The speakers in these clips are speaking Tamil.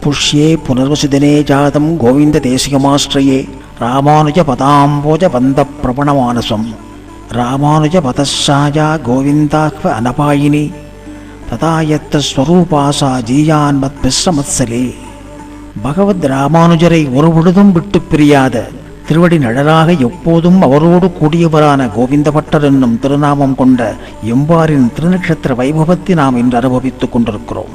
पुष्ये पुनर्वसुदिने जातं गोविन्ददेशिकमाश्रये रामानुजपदाम्बोजबन्धप्रवणमानसं रामानुजपदस्साया गोविन्दाह्व अनपायिनी तथा यत्तस्वरूपा सा जीयान्मत्मिश्रमत्सले. பகவத் ராமானுஜரை ஒருபொழுதும் விட்டு பிரியாத திருவடி நிழலாக எப்போதும் அவரோடு கூடியவரான கோவிந்த பட்டர் என்னும் திருநாமம் கொண்ட எம்பாரின் திருநட்சத்திர வைபவத்தை நாம் இன்று அனுபவித்துக் கொண்டிருக்கிறோம்.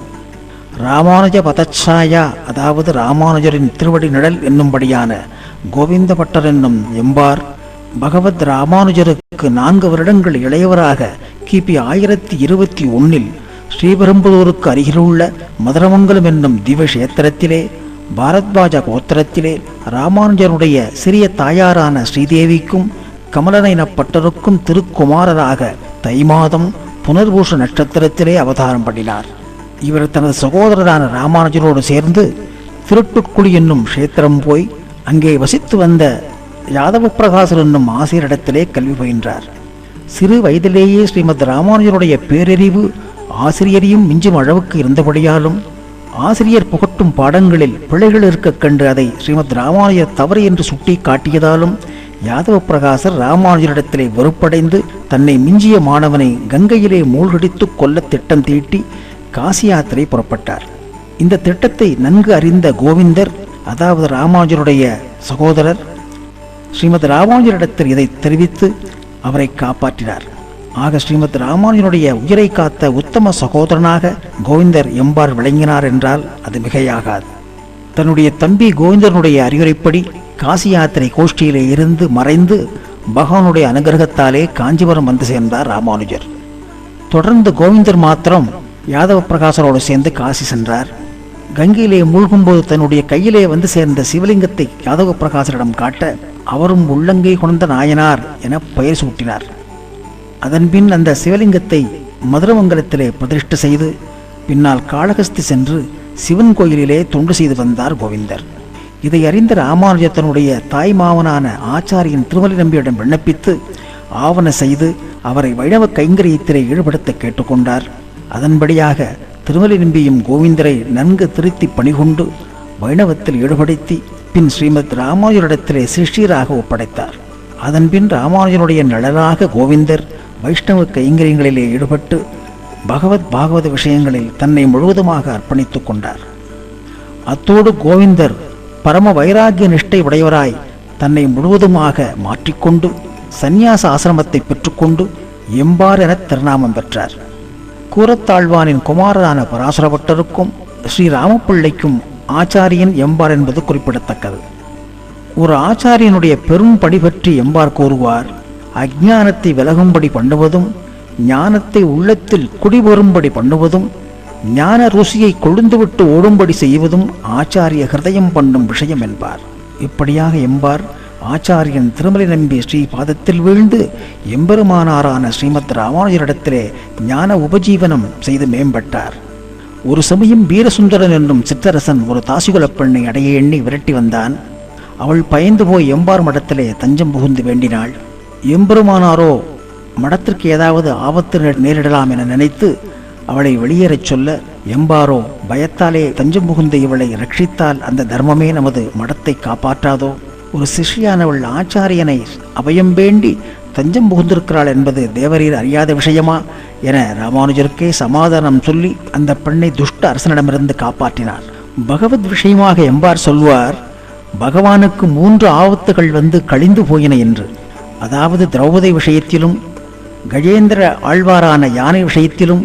ராமானுஜ பதச்சாயா, அதாவது ராமானுஜரின் திருவடி நிழல் என்னும்படியான கோவிந்த பட்டர் என்னும் எம்பார் பகவத் ராமானுஜருக்கு 4 வருடங்கள் இளையவராக கிபி 1021 ஸ்ரீபெரும்புதூருக்கு அருகிலுள்ள மதுரமங்கலம் என்னும் திவ்யக்ஷேத்திரத்திலே பாரத்வாஜ கோத்திரத்திலே ராமானுஜருடைய சிறிய தாயாரான ஸ்ரீதேவிக்கும் கமலநயன பட்டருக்கும் திருக்குமாரராக தை மாதம் புனர்பூஷ நட்சத்திரத்திலே அவதாரம் பண்ணினார். இவர் தனது சகோதரரான ராமானுஜரோடு சேர்ந்து திருட்டுக்குழி என்னும் க்ஷேத்திரம் போய் அங்கே வசித்து வந்த யாதவ பிரகாசர் என்னும் ஆசிரியரிடத்திலே கல்வி பயின்றார். சிறு வயதிலேயே ஸ்ரீமத் ராமானுஜருடைய பேரறிவு ஆசிரியரையும் மிஞ்சும் அளவுக்கு இருந்தபடியாலும் ஆசிரியர் புகட்டும் பாடங்களில் பிழைகள் இருக்க கண்டு அதை ஸ்ரீமத் ராமானுஜர் தவறு என்று சுட்டி காட்டியதாலும் யாதவ பிரகாசர் ராமானுஜரிடத்திலே வெறுப்படைந்து தன்னை மிஞ்சிய மாணவனை கங்கையிலே மூழ்கடித்து கொல்ல திட்டம் தீட்டி காசி யாத்திரை புறப்பட்டார். இந்த திட்டத்தை நன்கு அறிந்த கோவிந்தர், அதாவது ராமானுஜருடைய சகோதரர், ஸ்ரீமத் ராமானுஜரிடத்தில் இதை தெரிவித்து அவரை காப்பாற்றினார். ஆக ஸ்ரீமத் ராமானுஜனுடைய உயிரை காத்த உத்தம சகோதரனாக கோவிந்தர் எம்பார் விளங்கினார் என்றால் அது மிகையாகாது. தன்னுடைய தம்பி கோவிந்தனுடைய அறிவுரைப்படி காசி யாத்திரை கோஷ்டியிலே இருந்து மறைந்து பகவானுடைய அனுகிரகத்தாலே காஞ்சிபுரம் வந்து சேர்ந்தார் ராமானுஜர். தொடர்ந்து கோவிந்தர் மாத்திரம் யாதவ பிரகாசரோடு சேர்ந்து காசி சென்றார். கங்கையிலே மூழ்கும்போது தன்னுடைய கையிலே வந்து சேர்ந்த சிவலிங்கத்தை யாதவ பிரகாசரிடம் காட்ட அவரும் உள்ளங்கை கொண்ட நாயனார் என பெயர் சூட்டினார். அதன்பின் அந்த சிவலிங்கத்தை மதுரமங்கலத்திலே பிரதிஷ்டை செய்து பின்னால் காளகஸ்தி சென்று சிவன் கோயிலிலே தொண்டு செய்து வந்தார் கோவிந்தர். இதை அறிந்த ராமானுஜர் தன்னுடைய தாய் மாவனான ஆச்சாரியன் திருமலை நம்பியிடம் விண்ணப்பித்து ஆவண செய்து அவரை வைணவ கைங்கரியத்திலே ஈடுபடுத்த கேட்டுக்கொண்டார். அதன்படியாக திருமலை நம்பியும் கோவிந்தரை நன்கு திருத்தி பணிகொண்டு வைணவத்தில் ஈடுபடுத்தி பின் ஸ்ரீமத் ராமானுஜரிடத்திலே சிஷ்யராக ஒப்படைத்தார். அதன்பின் ராமானுஜனுடைய நிழலாக கோவிந்தர் வைஷ்ணவ கைங்கரியங்களிலே ஈடுபட்டு பகவத் பாகவத விஷயங்களில் தன்னை முழுவதுமாக அர்ப்பணித்துக் கொண்டார். அத்தோடு கோவிந்தர் பரம வைராகிய நிஷ்டை உடையவராய் தன்னை முழுவதுமாக மாற்றிக்கொண்டு சந்நியாச ஆசிரமத்தை பெற்றுக்கொண்டு எம்பார் என திருநாமம் பெற்றார். கூரத்தாழ்வானின் குமாரரான பராசரபட்டருக்கும் ஸ்ரீராமப்பிள்ளைக்கும் ஆச்சாரியன் எம்பார் என்பது குறிப்பிடத்தக்கது. ஒரு ஆச்சாரியனுடைய பெரும் படி பற்றி எம்பார் கூறுவார். அஞ்ஞானத்தை விலகும்படி பண்ணுவதும் ஞானத்தை உள்ளத்தில் குடிவரும்படி பண்ணுவதும் ஞான ருசியை கொழுந்துவிட்டு ஓடும்படி செய்வதும் ஆச்சாரிய ஹிருதயம் பண்ணும் விஷயம் என்பார். இப்படியாக எம்பார் ஆச்சாரியன் திருமலை நம்பி ஸ்ரீ பாதத்தில் வீழ்ந்து எம்பெருமானாரான ஸ்ரீமத் ராமானுஜரிடத்திலே ஞான உபஜீவனம் செய்து மேம்பட்டார். ஒரு சமயம் வீரசுந்தரன் என்னும் சிற்றரசன் ஒரு தாசிகுலப் பெண்ணை அடைய எண்ணி விரட்டி வந்தான். அவள் பயந்து போய் எம்பார் மடத்திலே தஞ்சம் புகுந்து வேண்டினாள். எம்பெருமானாரோ மடத்திற்கு ஏதாவது ஆபத்து நேரிடலாம் என நினைத்து அவளை வெளியேறச் சொல்ல, எம்பாரோ பயத்தாலே தஞ்சம் புகுந்த இவளை ரட்சித்தால் அந்த தர்மமே நமது மடத்தை காப்பாற்றாதோ, ஒரு சிஷ்யானவள் ஆச்சாரியனை அபயம் வேண்டி தஞ்சம் புகுந்திருக்கிறாள் என்பது தேவரீர் அறியாத விஷயமா என ராமானுஜருக்கே சமாதானம் சொல்லி அந்த பெண்ணை துஷ்ட அரசனிடமிருந்து காப்பாற்றினார். பகவத் விஷயமாக எம்பார் சொல்வார், பகவானுக்கு 3 ஆபத்துகள் வந்து கழிந்து போயின என்று. அதாவது திரௌபதி விஷயத்திலும், கஜேந்திர ஆழ்வாரான யானை விஷயத்திலும்,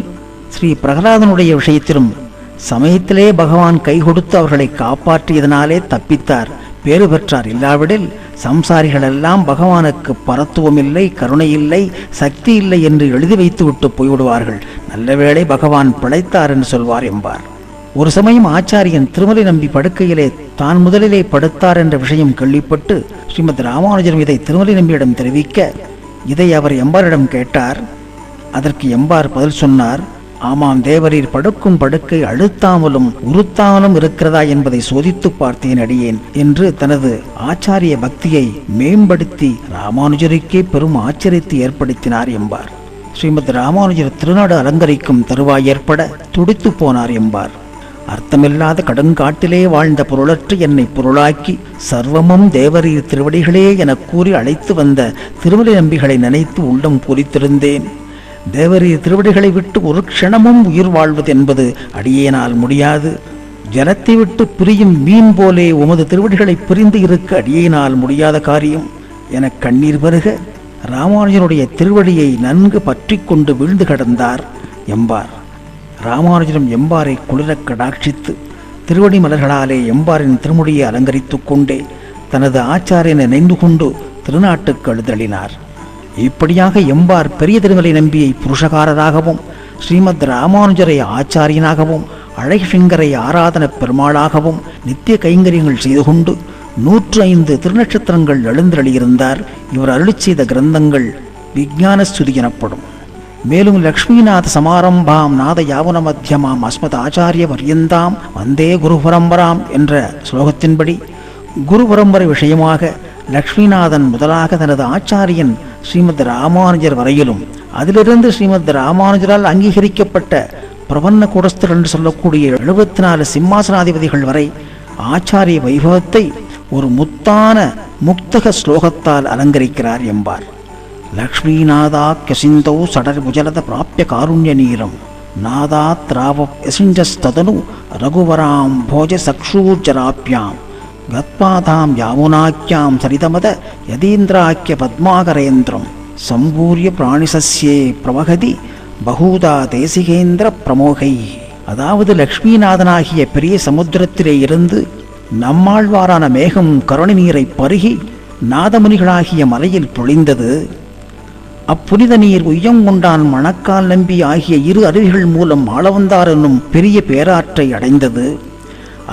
ஸ்ரீ பிரகலாதனுடைய விஷயத்திலும் சமயத்திலே பகவான் கை கொடுத்து அவர்களை காப்பாற்றியதனாலே தப்பித்தார், பேறு பெற்றார். இல்லாவிடில் சம்சாரிகளெல்லாம் பகவானுக்கு பரத்துவம் இல்லை, கருணை இல்லை, சக்தி இல்லை என்று எழுதி வைத்து விட்டு போய்விடுவார்கள். நல்லவேளை பகவான் பிழைத்தார் என்று சொல்வார் எம்பார். ஒரு சமயம் ஆச்சாரியன் திருமலை நம்பி படுக்கையிலே தான் முதலிலே படுத்தார் என்ற விஷயம் கேள்விப்பட்டு ஸ்ரீமத் ராமானுஜரும் இதை திருமலை நம்பியிடம் தெரிவிக்க இதை அவர் எம்பாரிடம் கேட்டார். அதற்கு எம்பார் பதில் சொன்னார், ஆமாம் தேவரீர் படுக்கும் படுக்கை அழுத்தாமலும் உறுத்தாமலும் இருக்கிறதா என்பதை சோதித்து பார்த்தேன் அடியேன் என்று தனது ஆச்சாரிய பக்தியை மேம்படுத்தி ராமானுஜருக்கே பெரும் ஆச்சரியத்தை ஏற்படுத்தினார் எம்பார். ஸ்ரீமத் ராமானுஜர் திருநாடு அலங்கரிக்கும் தருவாய் ஏற்பட துடித்து போனார் எம்பார். அர்த்தமில்லாத கடுங்காட்டிலே வாழ்ந்த பொருளற்ற என்னை பொருளாக்கி சர்வமும் தேவரீர் திருவடிகளே எனக் கூறி அழைத்து வந்த திருமலை நம்பிகளை நினைத்து உள்ளம் பூரித்திருந்தேன். தேவரீர் திருவடிகளை விட்டு ஒரு க்ஷணமும் உயிர் வாழ்வது என்பது அடியேனால் முடியாது. ஜலத்தை விட்டு பிரியும் மீன் போலே உமது திருவடிகளை பிரிந்து இருக்க அடியேனால் முடியாத காரியம் என கண்ணீர் வருக ராமானுஜனுடைய திருவடியை நன்கு பற்றி கொண்டு வீழ்ந்து கிடந்தார் எம்பார். ராமானுஜனும் எம்பாரை குளிரக் கடாட்சித்து திருவடி மலர்களாலே எம்பாரின் திருமுடியை அலங்கரித்துக் கொண்டே தனது ஆச்சாரியனை நினைந்து கொண்டு திருநாட்டுக்கு எழுதளினார். இப்படியாக எம்பார் பெரிய திருமலை நம்பியை புருஷகாரராகவும் ஸ்ரீமத் ராமானுஜரை ஆச்சாரியனாகவும் அழகிங்கரை ஆராதன பெருமாளாகவும் நித்திய கைங்கரியங்கள் செய்து கொண்டு 105 திருநட்சத்திரங்கள் எழுந்தருளியிருந்தார். இவர் அருளிச் செய்த கிரந்தங்கள் விஞ்ஞான ஸ்துதி எனப்படும். மேலும் லக்ஷ்மிநாத சமாரம்பாம் நாத யாவன மத்தியமாம் அஸ்மத் ஆச்சாரிய பர்யந்தாம் வந்தே குரு பரம்பராம் என்ற ஸ்லோகத்தின்படி குரு பரம்பரை விஷயமாக லக்ஷ்மிநாதன் முதலாக தனது ஆச்சாரியன் ஸ்ரீமத் ராமானுஜர் வரையிலும் அதிலிருந்து ஸ்ரீமத் ராமானுஜரால் அங்கீகரிக்கப்பட்ட பிரபன்ன கூடஸ்தர் என்று சொல்லக்கூடிய 74 சிம்மாசனாதிபதிகள் வரை ஆச்சாரிய வைபவத்தை ஒரு முத்தான முக்தக ஸ்லோகத்தால் அலங்கரிக்கிறார் எம்பார். லக்ஷ்மீநாதாக்கியசிந்தௌ சடர் புஜலத பிராப்பிய காருண்ய நீரம் நாதாத் ராவ யசிஞ்சஸ்ததனு ரகுவராம் போஜ சக்ஷூர்ஜராப்யாம் கத்பாதாம் யாமுனாக்கியாம் சரிதமத யதீந்திராக்கிய பத்மாகரேந்திரம் சம்பூரிய பிராணிசஸ்யே பிரவகதி பகூதா தேசிகேந்திர பிரமோகை. அதாவது லக்ஷ்மிநாதனாகிய பெரிய சமுத்திரத்திலே இருந்து நம்மாழ்வாரான மேகம் கருணை நீரை பருகி நாதமுனிகளாகிய மலையில் பொழிந்தது. அப்புனித நீர் உய்யங்கொண்டான் மணக்கால் நம்பி ஆகிய 2 அருவிகள் மூலம் ஆளவந்தார் என்னும் பெரிய பேராற்றை அடைந்தது.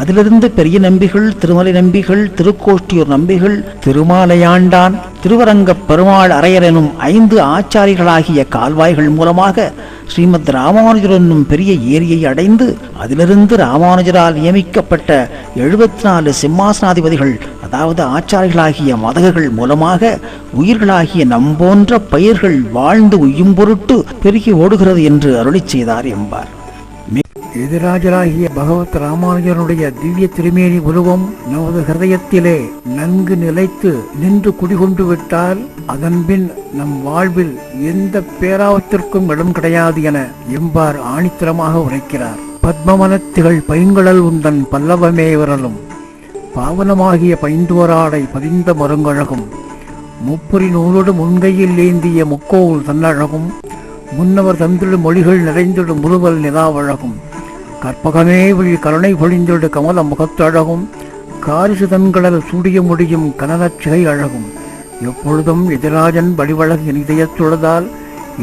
அதிலிருந்து பெரிய நம்பிகள், திருமலை நம்பிகள், திருக்கோஷ்டியூர் நம்பிகள், திருமாலையாண்டான், திருவரங்கப் பெருமாள் அரையர் எனும் 5 ஆச்சாரிகளாகிய கால்வாய்கள் மூலமாக ஸ்ரீமத் ராமானுஜர் என்னும் பெரிய ஏரியை அடைந்து அதிலிருந்து ராமானுஜரால் நியமிக்கப்பட்ட 74 சிம்மாசனாதிபதிகள் அதாவது ஆச்சாரிகளாகிய மதகர்கள் மூலமாக உயிர்களாகிய நம்போன்ற பயிர்கள் வாழ்ந்து உய்யும் பொருட்டு பெருகி ஓடுகிறது என்று அருளிச் செய்தார் எம்பார். எதிராஜராகிய பகவத் ராமானுஜனுடைய திவ்ய திருமேனி உருவம் நமது ஹிருதயத்திலே நன்கு நிலைத்து நின்று குடிகொண்டு விட்டால் அதன்பின் நம் வாழ்வில் எந்த பேராவத்திற்கும் இடம் கிடையாது என எம்பார் ஆணித்தரமாக உரைக்கிறார். பத்மவனத்திகள் பைங்கழல் உந்தன் பல்லவமே விரலும் பாவனமாகிய பைந்துவராடை பதிந்த மருங்கழகும் முப்புரி நூலோடு முன்கையில் ஏந்திய முக்கோவில் தன்னழகும் முன்னவர் தந்திடும் மொழிகள் நிறைந்திடும் முழுவல் நிலாவழகும் கற்பகமே விழி கருணை பொழிந்தொடு கமல முகத்தழகும் காரிசு தன்கடல் சூடிய முடியும் கனலச்சிகை அழகும் எப்பொழுதும் எதிராஜன் வடிவழகு என் இதயத்துள்ளதால்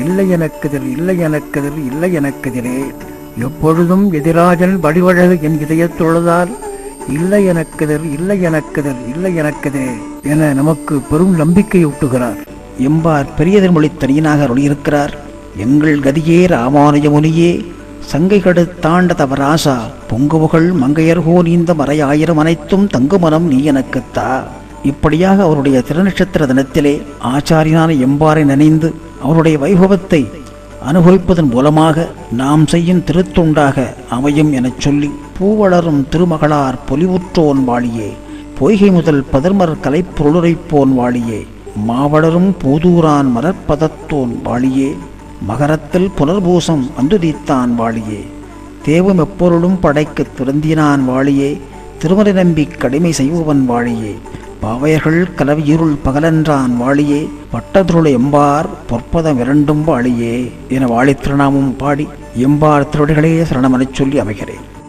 இல்லை எனக்கெதிர் இல்லை எனக்கெதிர் இல்லை எனக்கெதிரே. எப்பொழுதும் எதிராஜன் வடிவழகு என் இதயத்துள்ளதால் இல்லை எனக்கெதிர் இல்லை எனக்கெதிர் இல்லை எனக்கெதிரே என நமக்கு பெரும் நம்பிக்கை ஊட்டுகிறார். எம்பார் பெரிய திருமொழி தனியனாக அருளியிருக்கிறார். எங்கள் கதியே ராமானுஜ முனியே சங்கைகடு தாண்ட தவராசா பொங்குபுகள் மங்கையர்கோ நீந்த மறையாயிரம் அனைத்தும் தங்குமனம் நீ எனக்குத்தா. இப்படியாக அவருடைய திருநட்சத்திர தினத்திலே ஆச்சாரியனான எம்பாரை நினைந்து அவருடைய வைபவத்தை அனுபவிப்பதன் மூலமாக நாம் செய்யும் திருத்தொண்டாக அமையும் எனச் சொல்லி பூவளரும் திருமகளார் பொலிவுற்றோன் வாழியே பொய்கை முதல் பதர்மர் கலைப்பொருளுரைப்போன் வாழியே மாவளரும் பூதூரான் மலர்பதத்தோன் வாழியே மகரத்தில் புனர்பூசம் வந்துதித்தான் வாழியே தேவும் எப்பொருளும் படைக்கு திருந்தினான் வாழியே திருமலை நம்பி கடிமை செய்பவன் வாழியே பாவையர்கள் கலவியிருள் பகலன்றான் வாழியே பட்டதுருள் எம்பார் பொற்பதம் இரண்டும் வாழியே என வாழி திருநாமம் பாடி எம்பார் திருவடிகளே சரணமெனச் சொல்லி அமைகிறேன்.